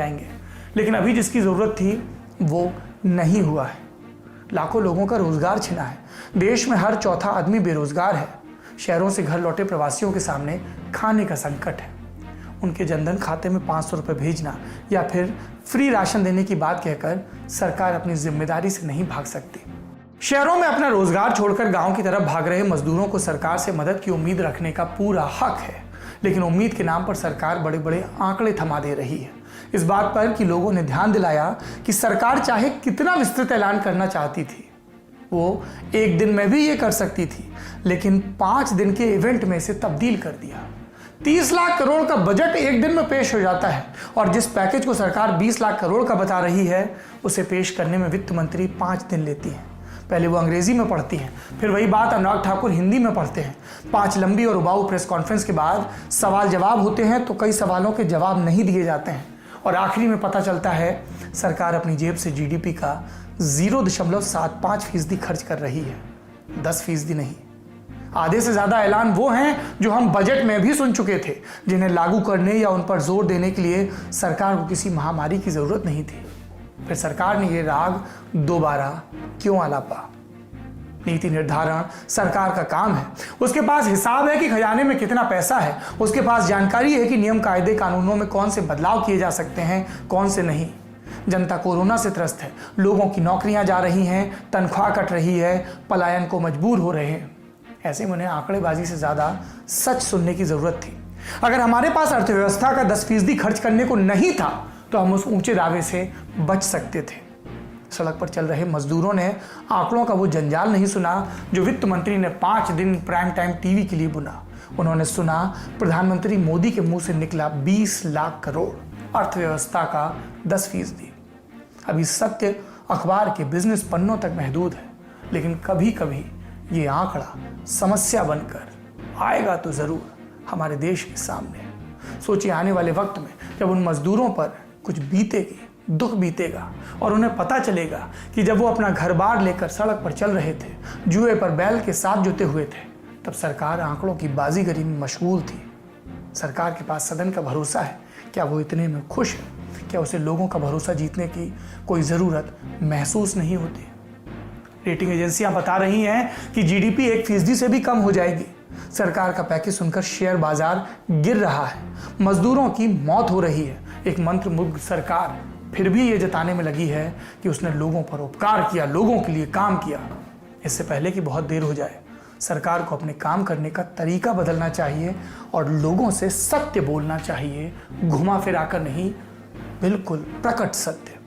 जाएंगे, लेकिन अभी जिसकी ज़रूरत थी वो नहीं हुआ है। लाखों लोगों का रोजगार छिना है। देश में हर चौथा आदमी बेरोजगार है। शहरों से घर लौटे प्रवासियों के सामने खाने का संकट है। उनके जनधन खाते में 500 रुपये भेजना या फिर फ्री राशन देने की बात कहकर सरकार अपनी जिम्मेदारी से नहीं भाग सकती। शहरों में अपना रोजगार छोड़कर गांव की तरफ भाग रहे मजदूरों को सरकार से मदद की उम्मीद रखने का पूरा हक है, लेकिन उम्मीद के नाम पर सरकार बड़े बड़े आंकड़े थमा दे रही है। इस बात पर कि लोगों ने ध्यान दिलाया कि सरकार चाहे कितना विस्तृत ऐलान करना चाहती थी, वो एक दिन में भी ये कर सकती थी, लेकिन 5 दिन के इवेंट में इसे तब्दील कर दिया। 30 लाख करोड़ का बजट एक दिन में पेश हो जाता है और जिस पैकेज को सरकार 20 लाख करोड़ का बता रही है, उसे पेश करने में वित्त मंत्री 5 दिन लेती है। पहले वो अंग्रेजी में पढ़ती हैं, फिर वही बात अनुराग ठाकुर हिंदी में पढ़ते हैं। 5 लंबी और उबाऊ प्रेस कॉन्फ्रेंस के बाद सवाल जवाब होते हैं तो कई सवालों के जवाब नहीं दिए जाते हैं और आखिरी में पता चलता है सरकार अपनी जेब से जीडीपी का 0.75% खर्च कर रही है, 10% नहीं। आधे से ज्यादा ऐलान वो हैं जो हम बजट में भी सुन चुके थे, जिन्हें लागू करने या उन पर जोर देने के लिए सरकार को किसी महामारी की जरूरत नहीं थी। फिर सरकार ने ये राग दोबारा क्यों आलापा? नीति निर्धारण सरकार का काम है। उसके पास हिसाब है कि खजाने में कितना पैसा है, उसके पास जानकारी है कि नियम कायदे कानूनों में कौन से बदलाव किए जा सकते हैं, कौन से नहीं। जनता कोरोना से त्रस्त है, लोगों की नौकरियां जा रही हैं, तनख्वाह कट रही है, पलायन को मजबूर हो रहे हैं। ऐसे में उन्हें आंकड़ेबाजी से ज्यादा सच सुनने की जरूरत थी। अगर हमारे पास अर्थव्यवस्था का 10% खर्च करने को नहीं था तो हम उस ऊंचे दावे से बच सकते थे। सड़क पर चल रहे मजदूरों ने आंकड़ों का वो जंजाल नहीं सुना जो वित्त मंत्री ने 5 दिन प्राइम टाइम टीवी के लिए बुना। उन्होंने सुना प्रधानमंत्री मोदी के मुंह से निकला 20 लाख करोड़, अर्थव्यवस्था का 10%। अभी सत्य अखबार के बिजनेस पन्नों तक महदूद है, लेकिन कभी कभी ये आंकड़ा समस्या बनकर आएगा तो जरूर हमारे देश के सामने। सोचिए, आने वाले वक्त में जब उन मजदूरों पर कुछ बीतेगी, दुख बीतेगा और उन्हें पता चलेगा कि जब वो अपना घर बार लेकर सड़क पर चल रहे थे, जुए पर बैल के साथ जुटे हुए थे, तब सरकार आंकड़ों की बाजीगरी में मशगूल थी। सरकार के पास सदन का भरोसा है, क्या वो इतने में खुश है? क्या उसे लोगों का भरोसा जीतने की कोई ज़रूरत महसूस नहीं होती? रेटिंग एजेंसियां बता रही हैं कि जीडीपी 1% से भी कम हो जाएगी। सरकार का पैकेज सुनकर शेयर बाजार गिर रहा है, मजदूरों की मौत हो रही है। एक मंत्रमुग्ध सरकार फिर भी ये जताने में लगी है कि उसने लोगों पर उपकार किया, लोगों के लिए काम किया। इससे पहले कि बहुत देर हो जाए, सरकार को अपने काम करने का तरीका बदलना चाहिए और लोगों से सत्य बोलना चाहिए, घुमा फिरा कर नहीं, बिल्कुल प्रकट सत्य।